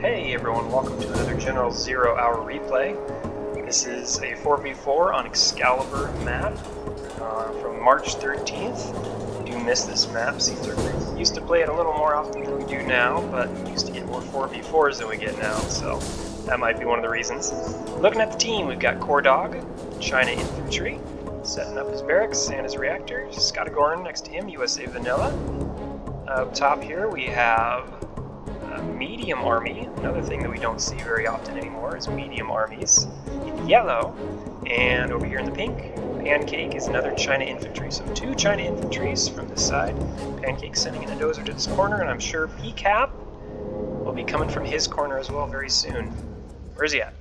Hey everyone, welcome to another General 0 Hour replay. This is a 4v4 on Excalibur map from March 13th. I do miss this map, seems like we used to play it a little more often than we do now, but we used to get more 4v4s than we get now, so that might be one of the reasons. Looking at the team, we've got Coredawg, China Infantry, setting up his barracks and his reactors. Scottagorn next to him, USA Vanilla. Up top here we have medium army. Another thing that we don't see very often anymore is medium armies in yellow. And over here in the pink, Pancake is another China infantry. So two China infantries from this side. Pancake sending in a dozer to this corner, and I'm sure pcap will be coming from his corner as well very soon. Where's he at?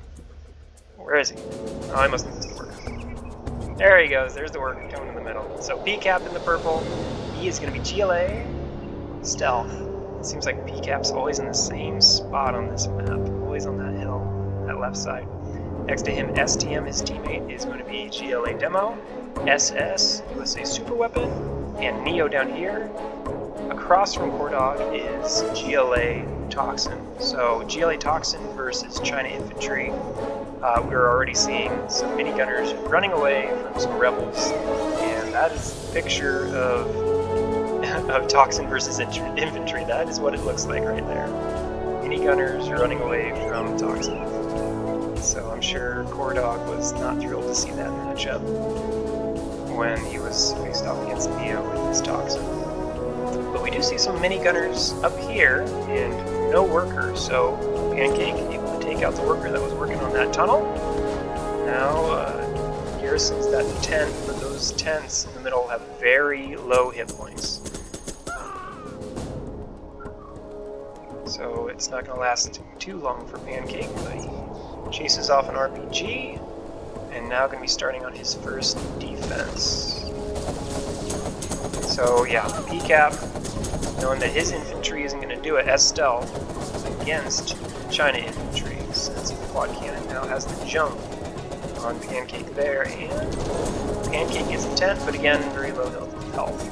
Where is he? Oh, I must have missed the work. There he goes. There's the work coming in the middle. So pcap in the purple. He is going to be GLA stealth. It seems like pcap's always in the same spot on this map, always on that hill, that left side. Next to him, STM, his teammate, is going to be GLA Demo, SS, USA Super Weapon, and Neo down here. Across from Coredawg is GLA Toxin. So GLA Toxin versus China Infantry. We're already seeing some minigunners running away from some rebels, and that is a picture of Toxin versus Infantry. That is what it looks like right there. Minigunners running away from Toxin. So I'm sure Coredawg was not thrilled to see that matchup when he was faced off against Neo with his Toxin. But we do see some minigunners up here and no worker, so Pancake able to take out the worker that was working on that tunnel. Now garrisons that tent, but those tents in the middle have very low hit points. So it's not going to last too long for Pancake, but he chases off an RPG, and now going to be starting on his first defense. So yeah, pcap, knowing that his infantry isn't going to do it as stealth against China infantry, since the quad cannon now has the jump on Pancake there, and Pancake gets the tent, but again, very low health.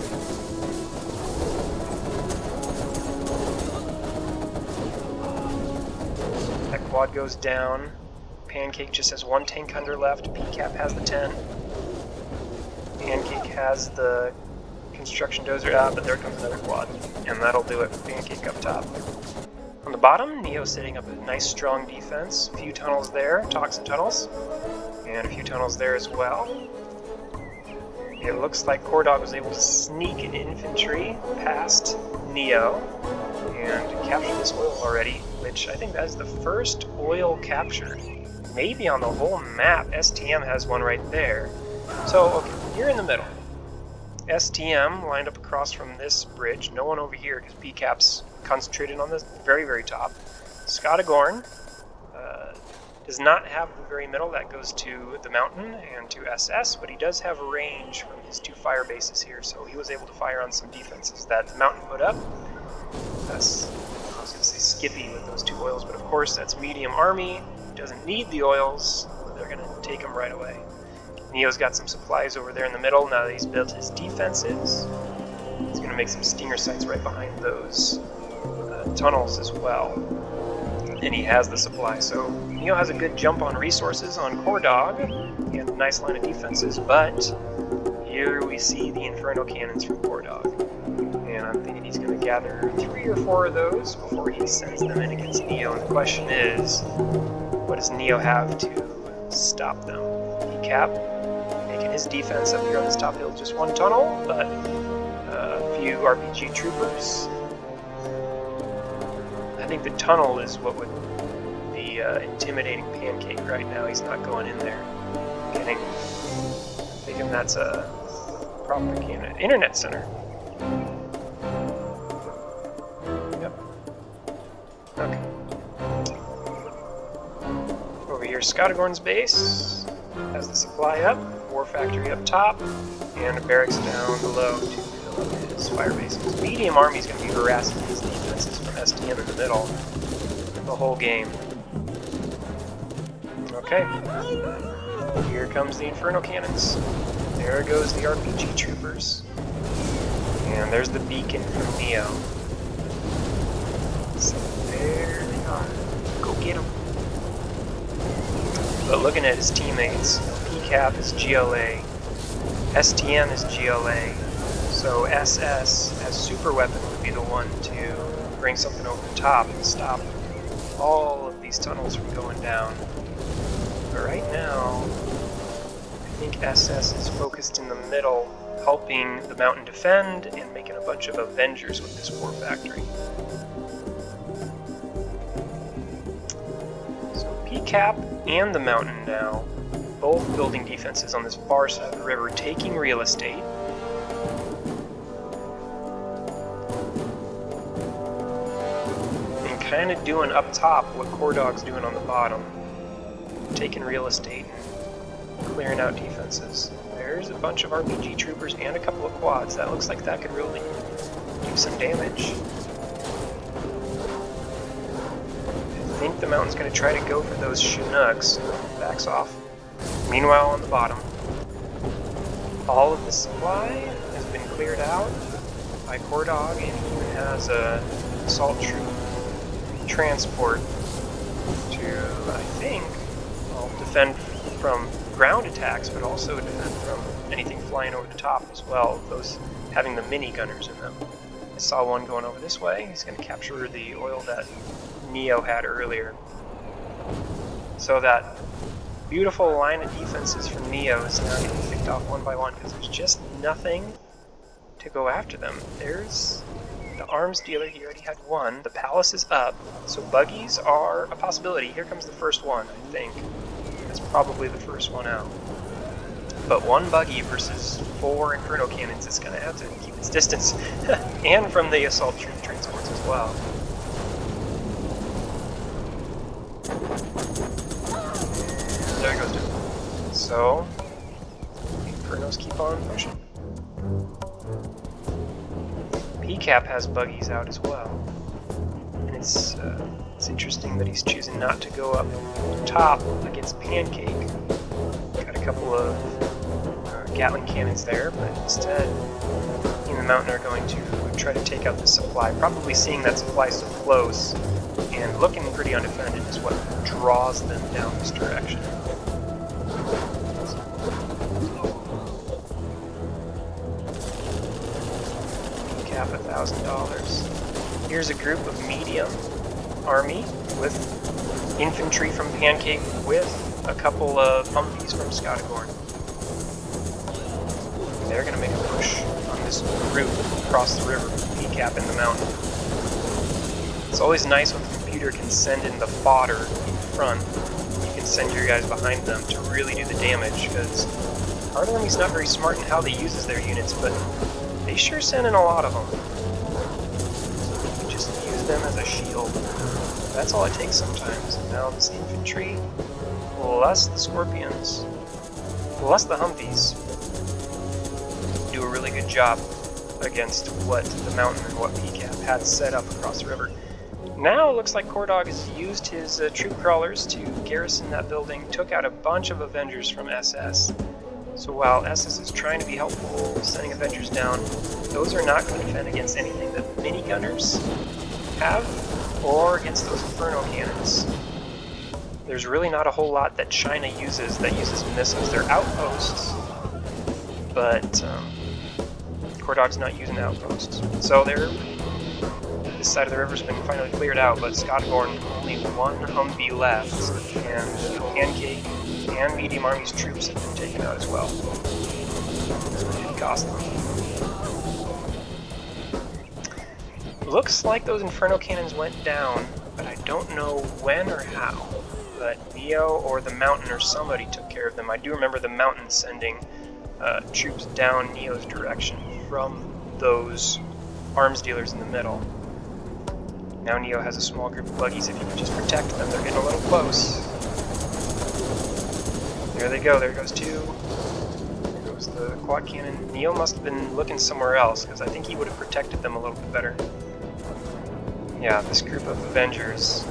That quad goes down. Pancake just has one tank hunter left. pcap has the 10. Pancake has the construction dozer out, but there comes another quad. And that'll do it for Pancake up top. On the bottom, Neo setting up a nice strong defense. A few tunnels there, Toxin tunnels. And a few tunnels there as well. It looks like Coredawg was able to sneak an infantry past Neo and capture this oil already, which I think that is the first oil captured. Maybe on the whole map. STM has one right there. So, okay, you're in the middle. STM lined up across from this bridge. No one over here because pcap's concentrated on the very, very top. Scottagorn does not have the very middle. That goes to the mountain and to SS, but he does have range from his two fire bases here, so he was able to fire on some defenses that the mountain put up. That's, I was going to say Skippy with those two oils, but of course that's medium army. Doesn't need the oils. They're going to take them right away. Neo's got some supplies over there in the middle. Now that he's built his defenses, he's going to make some stinger sites right behind those tunnels as well. And he has the supply. So Neo has a good jump on resources on Coredawg and a nice line of defenses, but here we see the Inferno cannons from Coredawg. And I'm thinking he's going to gather 3 or 4 of those before he sends them in against Neo. And the question is, what does Neo have to stop them? pcap making his defense up here on this top hill, just one tunnel, but a few RPG troopers. I think the tunnel is what would be intimidating Pancake right now. He's not going in there. Kidding. Thinking that's a proper cannon. Internet center. Yep. Okay. Over here, Scottagorn's base has the supply up, war factory up top, and a barracks down below to fill up his fire bases. Medium army is going to be harassing his defenses from STM in the middle the whole game. Okay, here comes the Inferno cannons. There goes the RPG troopers, and there's the beacon from Neo. So there they are. get him. But looking at his teammates, pcap is GLA, STM is GLA, so SS as super weapon would be the one to bring something over the top and stop all of these tunnels from going down. But right now, I think SS is focused in the middle, helping the mountain defend and making a bunch of Avengers with this war factory. So pcap and the mountain now, both building defenses on this far side of the river, taking real estate. And kind of doing up top what Coredawg's doing on the bottom. Taking real estate and clearing out defenses. There's a bunch of RPG troopers and a couple of quads. That looks like that could really do some damage. I think the mountain's going to try to go for those Chinooks. Backs off. Meanwhile, on the bottom, all of the supply has been cleared out by Coredawg, and he even has a assault troop transport to, I think, defend from ground attacks, but also defend from anything flying over the top as well, those having the mini gunners in them. I saw one going over this way. He's going to capture the oil that Neo had earlier. So that beautiful line of defenses from Neo is now getting picked off one by one because there's just nothing to go after them. There's the arms dealer, he already had one. The palace is up, so buggies are a possibility. Here comes the first one, I think. That's probably the first one out. But one buggy versus 4 Inferno cannons is going to have to keep its distance, and from the assault troop transports as well. There goes down. So, Infernos keep on pushing. pcap has buggies out as well. And it's interesting that he's choosing not to go up top against Pancake. Got a couple of Gatling cannons there, but instead, he and the mountain are going to try to take out the supply. Probably seeing that supply so close and looking pretty undefended is what draws them down this direction. Cap $1,000. Here's a group of medium army with infantry from Pancake with a couple of Humvees from Scottagorn. They're going to make a push on this route across the river, pcap in the mountain. It's always nice when the computer can send in the fodder in front. You can send your guys behind them to really do the damage, because our army's not very smart in how they uses their units, but they sure send in a lot of them. You can just use them as a shield. That's all it takes sometimes. And now this infantry, plus the Scorpions, plus the Humvees, do a really good job against what the mountain and what pcap had set up across the river. Now it looks like Coredawg has used his troop crawlers to garrison that building, took out a bunch of Avengers from SS. So while SS is trying to be helpful, sending Avengers down, those are not going to defend against anything that mini gunners have, or against those Inferno cannons. There's really not a whole lot that China uses that uses missiles. They're outposts, but Coredawg's not using outposts. So this side of the river's been finally cleared out, but Scottagorn, only one Humvee left, and Pancake and medium army's troops have been taken out as well. It did cost them. Looks like those Inferno cannons went down, but I don't know when or how. But Neo or the Mountain or somebody took care of them. I do remember the Mountain sending troops down Neo's direction from those arms dealers in the middle. Now Neo has a small group of buggies. If you can just protect them, they're getting a little close. There they go. There goes 2. There goes the quad cannon. Neo must have been looking somewhere else, because I think he would have protected them a little bit better. Yeah, this group of Avengers,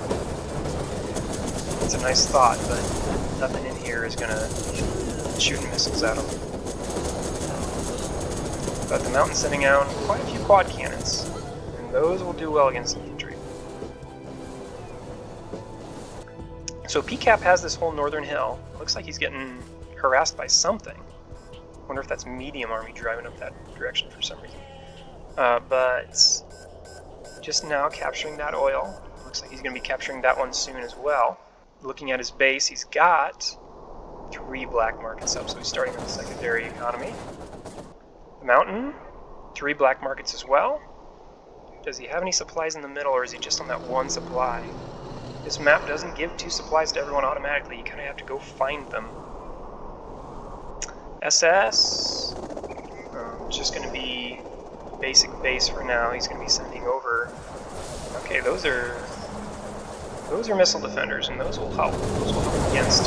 it's a nice thought, but nothing in here is going to be shooting missiles at them. But the Mountain's sending out quite a few quad cannons, and those will do well against infantry. So pcap has this whole northern hill. Looks like he's getting harassed by something. Wonder if that's medium army driving up that direction for some reason. But just now capturing that oil. Looks like he's going to be capturing that one soon as well. Looking at his base, he's got 3 black markets up, so he's starting on the secondary economy. The mountain, 3 black markets as well. Does he have any supplies in the middle, or is he just on that 1 supply? This map doesn't give 2 supplies to everyone automatically. You kind of have to go find them. SS, it's just going to be basic base for now. He's going to be sending over. Okay, those are missile defenders, and those will help. Those will help against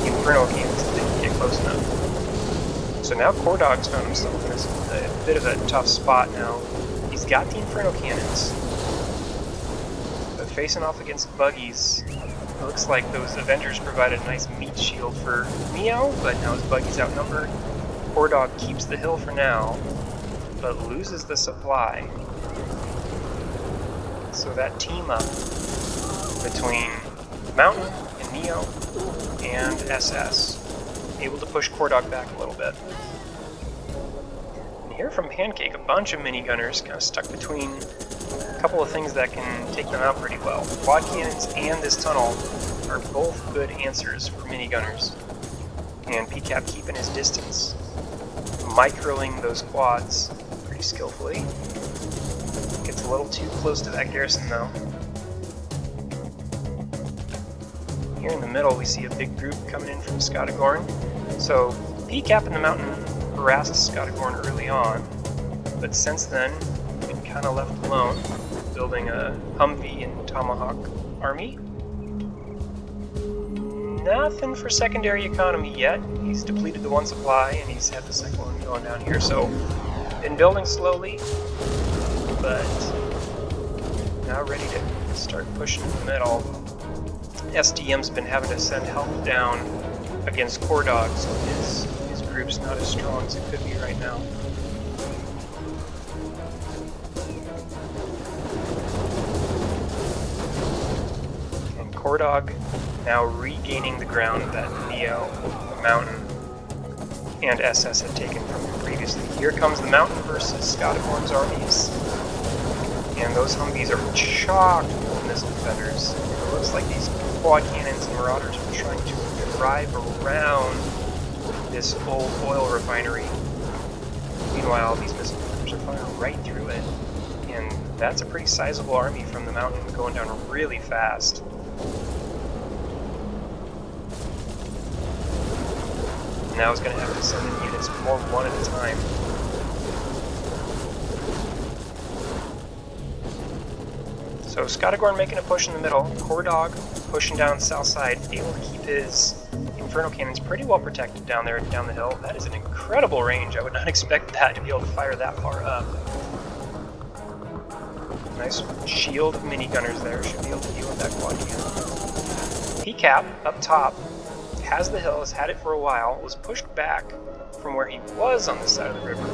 Inferno cannons if they can get close enough. So now Coredawg's found himself in a bit of a tough spot now. He's got the Inferno cannons, but facing off against buggies, it looks like those Avengers provided a nice meat shield for Neo, but now his buggies outnumbered. Coredawg keeps the hill for now, but loses the supply. So that team up between Mountain and Neo and SS, able to push Coredawg back a little bit. And here from Pancake, a bunch of minigunners kind of stuck between a couple of things that can take them out pretty well. Quad cannons and this tunnel are both good answers for minigunners. And pcap keeping his distance, microing those quads pretty skillfully. Gets a little too close to that garrison though. Here in the middle we see a big group coming in from Scottagorn. So pcap in the mountain harassed Scottagorn early on, but since then been kind of left alone, building a Humvee and Tomahawk army. Nothing for secondary economy yet. He's depleted the 1 supply and he's had the second one going down here. So been building slowly, but now ready to start pushing in the middle. SDM's been having to send help down against Coredawg, so his group's not as strong as it could be right now. And Coredawg now regaining the ground that Neo, the Mountain, and SS had taken from him previously. Here comes the Mountain versus Scottagorn's armies. And those Humvees are chocked full of missile defenders. It looks like these quad cannons and marauders are trying to drive around this old oil refinery. Meanwhile, these missile defenders are firing right through it. And that's a pretty sizable army from the Mountain going down really fast. Now he's going to have to send in units more 1 at a time. So Scottagorn making a push in the middle, Coredawg pushing down south side, able to keep his Inferno cannons pretty well protected down there, down the hill. That is an incredible range. I would not expect that to be able to fire that far up. Nice shield of minigunners there, should be able to deal with that quad cannon. pcap up top has the hill, has had it for a while, was pushed back from where he was on this side of the river,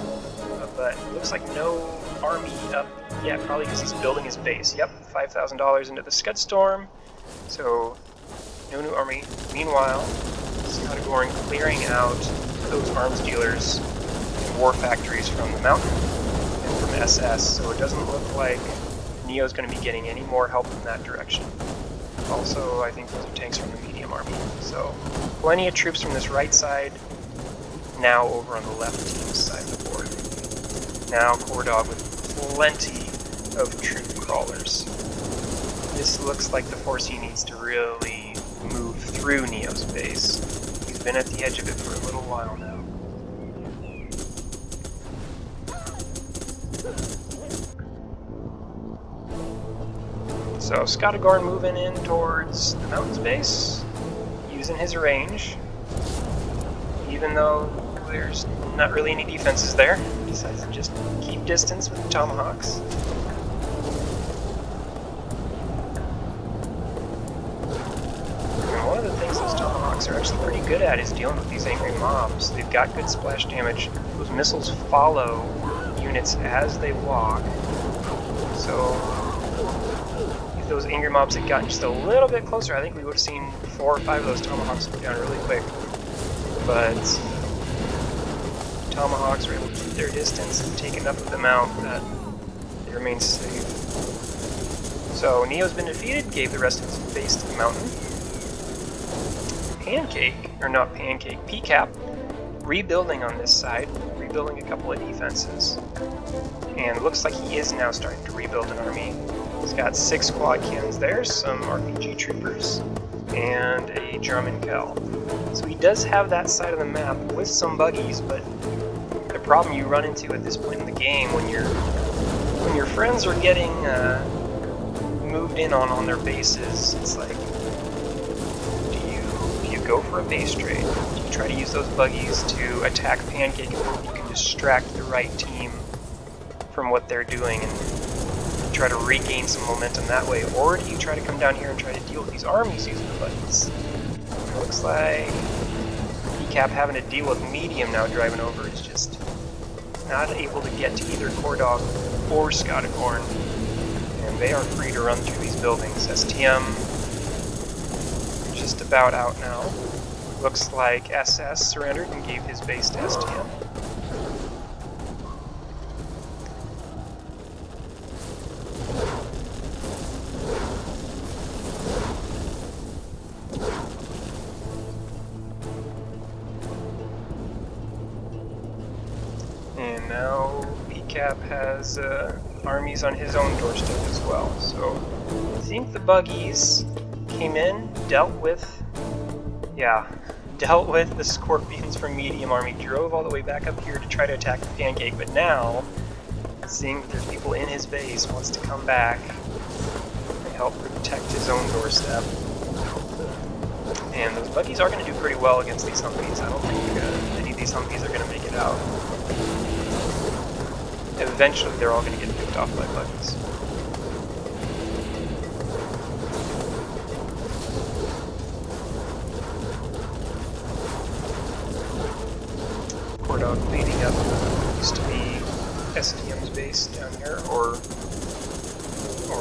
but it looks like no army up yet, probably because he's building his base. Yep, $5,000 into the Scotstorm, so no new army. Meanwhile, Scottagorn clearing out those arms dealers and war factories from the Mountain and from SS, so it doesn't look like Neo's going to be getting any more help in that direction. Also, I think those are tanks from the medium army. So, plenty of troops from this right side, now over on the left team's side of the board. Now Coredawg with plenty of troop crawlers. This looks like the force he needs to really move through Neo's base. He's been at the edge of it for a little while now. So Scottagorn moving in towards the Mountain's base, using his range, even though there's not really any defenses there. He decides to just keep distance with the Tomahawks. And one of the things those Tomahawks are actually pretty good at is dealing with these angry mobs. They've got good splash damage. Those missiles follow units as they walk. So those angry mobs had gotten just a little bit closer, I think we would have seen 4 or 5 of those tomahawks go down really quick. But tomahawks were able to keep their distance and take enough of them out that they remain safe. So Neo's been defeated, gave the rest of his base to the mountain. Pancake, or not Pancake, pcap, rebuilding on this side, rebuilding a couple of defenses. And it looks like he is now starting to rebuild an army. He's got 6 quad cannons there, some RPG troopers, and a German Kell. So he does have that side of the map with some buggies, but the problem you run into at this point in the game when your friends are getting moved in on their bases, it's like, do you go for a base trade? Do you try to use those buggies to attack Pancake and hope you can distract the right team from what they're doing and try to regain some momentum that way, or do you try to come down here and try to deal with these armies using the buggies? It looks like pcap having to deal with medium now driving over is just not able to get to either Coredawg or Scottagorn, and they are free to run through these buildings. STM just about out now. Looks like SS surrendered and gave his base to STM. And now pcap has armies on his own doorstep as well. So I think the buggies came in, dealt with the scorpions from medium army, drove all the way back up here to try to attack the Pancake, but now, seeing that there's people in his base, wants to come back and help protect his own doorstep. And those buggies are going to do pretty well against these Humvees. I don't think any of these Humvees are going to make it out. Eventually they're all going to get picked off by buggies. Coredawg leading up used to be STM's base down here, or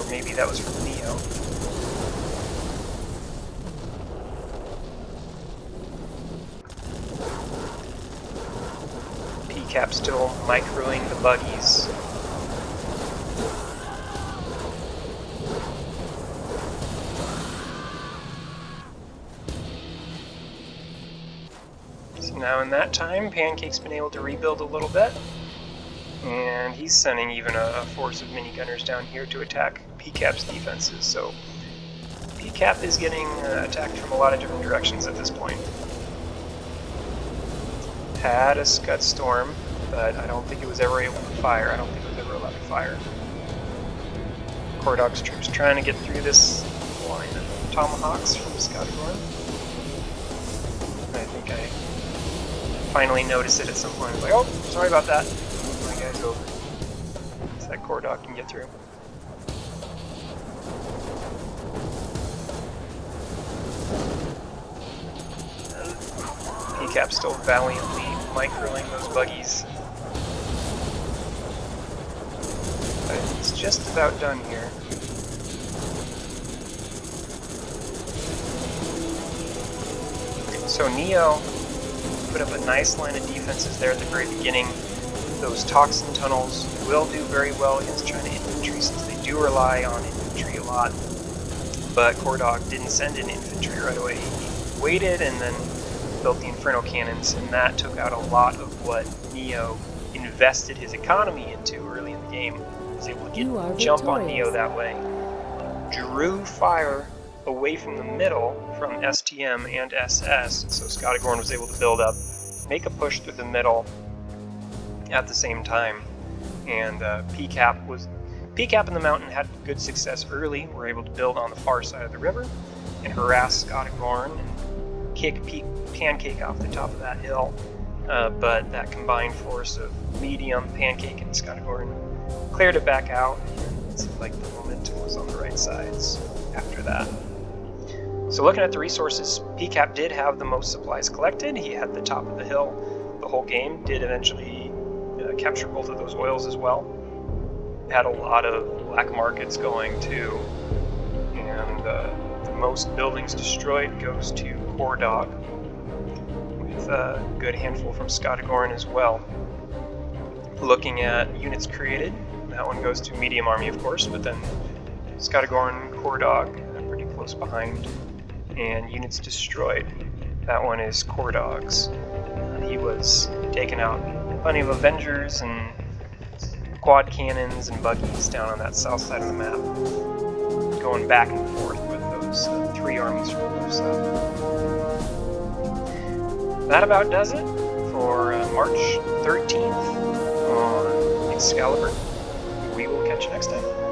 maybe that was from Neo. pcap still microing the buggies. So now in that time, Pancake's been able to rebuild a little bit, and he's sending even a force of minigunners down here to attack pcap's defenses. So pcap is getting attacked from a lot of different directions at this point. Had a Scud Storm, but I don't think it was ever able to fire. I don't think it was ever allowed to fire. Coredawg's troops trying to get through this line of tomahawks from Scottagorn. I think I finally noticed it at some point. I was like, oh, sorry about that. My guy's over. So that Coredawg can get through. pcap still valiantly microing those buggies. But it's just about done here. So Neo put up a nice line of defenses there at the very beginning. Those toxin tunnels will do very well against China infantry since they do rely on infantry a lot. But Coredawg didn't send in infantry right away. He waited and then built the Inferno cannons, and that took out a lot of what Neo invested his economy into early in the game. He was able to jump on Neo that way. Drew fire away from the middle from STM and SS, so Scottagorn was able to build up, make a push through the middle at the same time. And pcap in the mountain had good success early. Were able to build on the far side of the river and harass Scottagorn and kick Pancake off the top of that hill, but that combined force of medium, Pancake, and Scottagorn cleared it back out, and it seemed like the momentum was on the right sides after that. So looking at the resources, pcap did have the most supplies collected. He had the top of the hill the whole game, did eventually capture both of those oils as well. Had a lot of black markets going too. the most buildings destroyed goes to Coredawg, with a good handful from Scottagorn as well. Looking at units created, that one goes to medium army, of course, but then Scottagorn, Coredawg, pretty close behind. And units destroyed, that one is Coredawg's. He was taking out plenty of Avengers and quad cannons and buggies down on that south side of the map, going back and forth with those three armies from the left side. That about does it for March 13th on Excalibur. We will catch you next time.